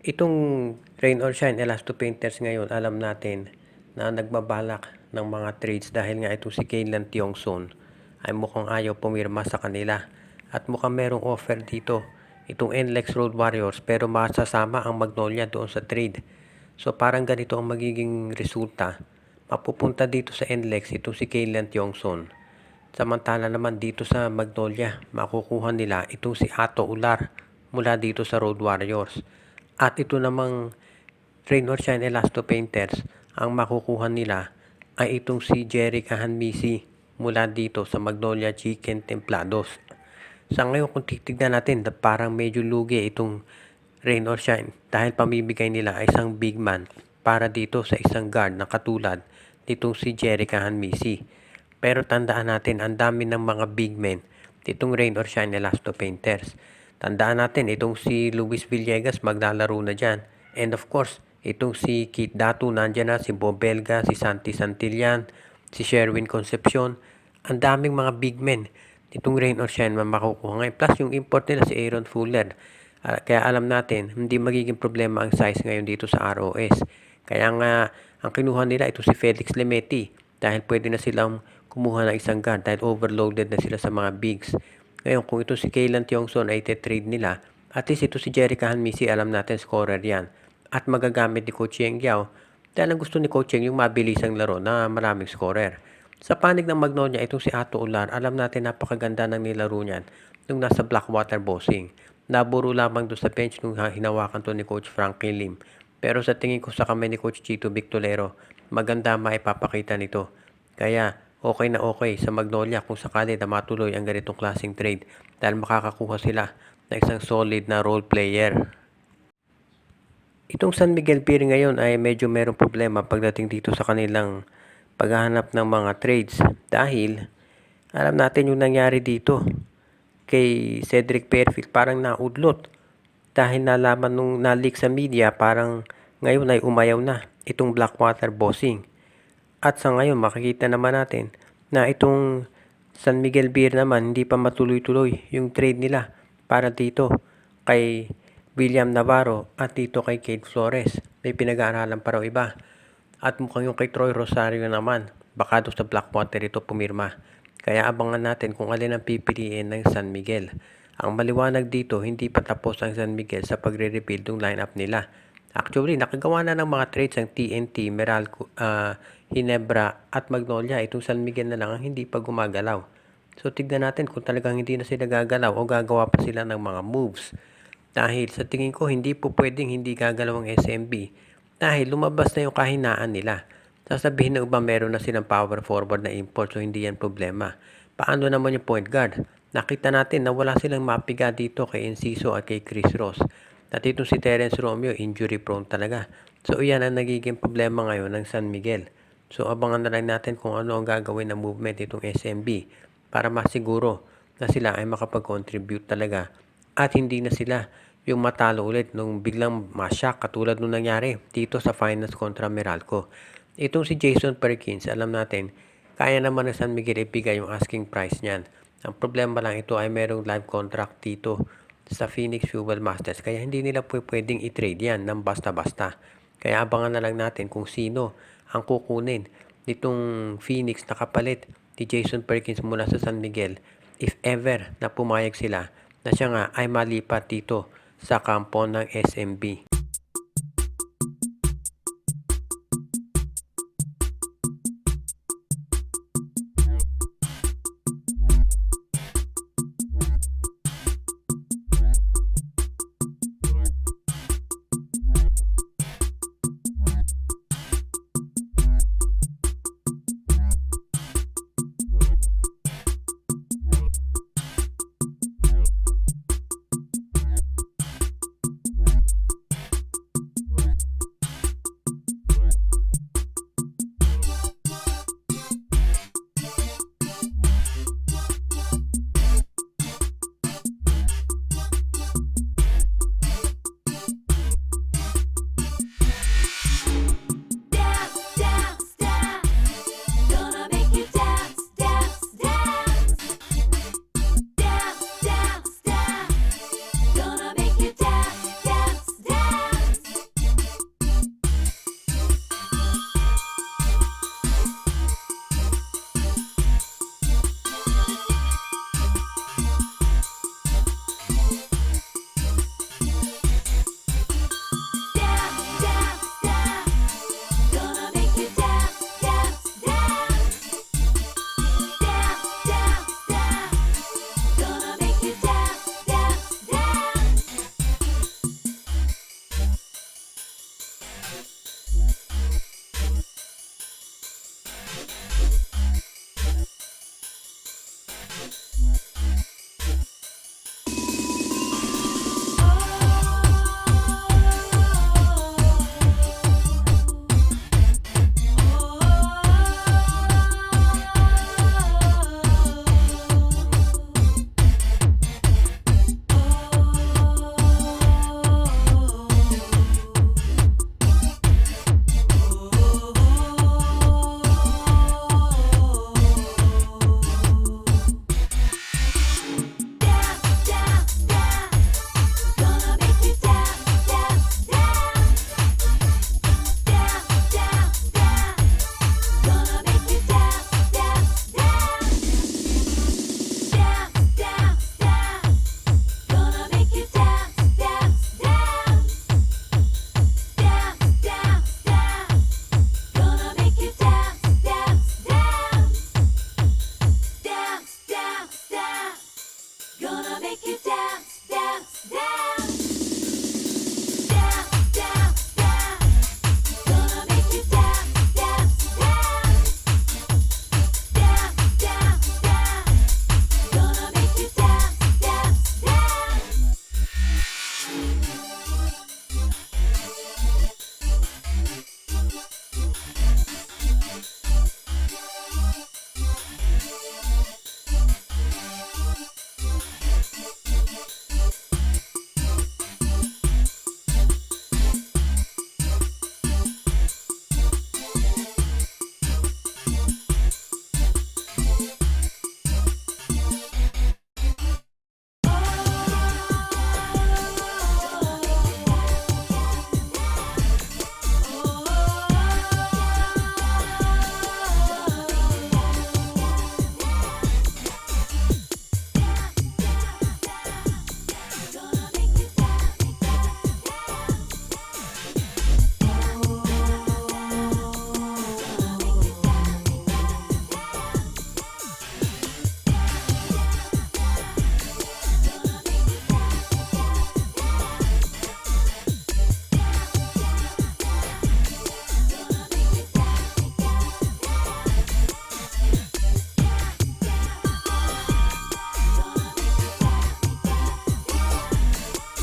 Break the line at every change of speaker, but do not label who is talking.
Itong Rain or Shine Elasto Painters ngayon, alam natin na nagbabalak ng mga trades dahil nga itong si Kaylan Tiongson ay mukhang ayaw pumirma sa kanila. At mukhang merong offer dito, itong NLEX Road Warriors, pero masasama ang Magnolia doon sa trade. So parang ganito ang magiging resulta. Mapupunta dito sa NLEX itong si Kaylan Tiongson. Samantala naman dito sa Magnolia, makukuha nila itong si Ato Ular mula dito sa Road Warriors. At ito namang Rain or Shine Elasto Painters, ang makukuha nila ay itong si Jerica Hanmisi mula dito sa Magnolia Chicken Templados. Sa ngayon kung titignan natin, parang medyo lugi itong Rain or Shine dahil pamibigay nila ay isang big man para dito sa isang guard na katulad nitong si Jerica Hanmisi. Pero tandaan natin, ang dami ng mga big men itong Rain or Shine Elasto Painters. Tandaan natin, itong si Luis Villegas maglalaro na dyan. And of course, itong si Kit Datu nandyan na, si Bob Belga, si Santi Santillan, si Sherwin Concepcion. Ang daming mga big men itong Rain or Shine makukuha ngayon. Plus yung import nila si Aaron Fuller. Kaya alam natin, hindi magiging problema ang size ngayon dito sa ROS. Kaya nga, ang kinuha nila ito si Felix Lemeti dahil pwede na silang kumuha ng isang guard dahil overloaded na sila sa mga bigs. Ngayon, kung ito si Kaylan Tiongson ay trade nila, at least ito si Jerica Hanmisi, alam natin scorer yan. At magagamit ni Coach Yeng Yao dahil ang gusto ni Coach Yeng yung mabilisang laro na maraming scorer. Sa panig ng Magnolia, itong si Ato Ular, alam natin napakaganda ng nilaro niyan nung nasa Blackwater Bossing. Naburo lamang doon sa bench nung hinawakan to ni Coach Frankie Lim. Pero sa tingin ko sa kamay ni Coach Chito Victolero, maganda maipapakita nito. Kaya okay na okay sa Magnolia kung sakali na matuloy ang ganitong klaseng trade dahil makakakuha sila ng isang solid na role player. Itong San Miguel Beer ngayon ay medyo merong problema pagdating dito sa kanilang paghahanap ng mga trades dahil alam natin yung nangyari dito kay Cedric Fairfield, parang naudlot dahil nalaman nung na-leak sa media, parang ngayon ay umayaw na itong Blackwater Bossing. At sa ngayon makikita naman natin na itong San Miguel Beer naman hindi pa matuloy-tuloy yung trade nila para dito kay William Navarro at dito kay Kate Flores. May pinag-aaralan pa raw iba. At mukhang yung kay Troy Rosario naman, baka doon sa Blackwater ito pumirma. Kaya abangan natin kung alin ang pipiliin ng San Miguel. Ang maliwanag dito, hindi pa tapos ang San Miguel sa pagre-rebuild ng lineup nila. Actually, nakagawa na ng mga trades ang TNT, Meralco, Hinebra at Magnolia. Itong San Miguel na lang ang hindi pa gumagalaw. So tignan natin kung talagang hindi na sila gagalaw o gagawa pa sila ng mga moves. Dahil sa tingin ko hindi po pwedeng hindi gagalaw ang SMB dahil lumabas na yung kahinaan nila. Sasabihin na ba meron na silang power forward na import, so hindi yan problema. Paano naman yung point guard? Nakita natin na wala silang mapiga dito kay Enciso at kay Chris Ross. At itong si Terence Romeo, injury prone talaga. So iyan ang nagiging problema ngayon ng San Miguel. So abangan na lang natin kung ano ang gagawin ng movement itong SMB para masiguro na sila ay makapag-contribute talaga at hindi na sila yung matalo ulit nung biglang masyak katulad nung nangyari dito sa finals kontra Meralco. Itong si Jason Perkins, alam natin, kaya naman ng San Miguel ibigay yung asking price niyan. Ang problema lang ito ay merong live contract dito sa Phoenix Fuel Masters kaya hindi nila pwedeng i-trade yan ng basta-basta. Kaya abangan na lang natin kung sino ang kukunin nitong Phoenix na kapalit ni Jason Perkins mula sa San Miguel if ever na pumayag sila na siya nga ay malipat dito sa kampo ng SMB.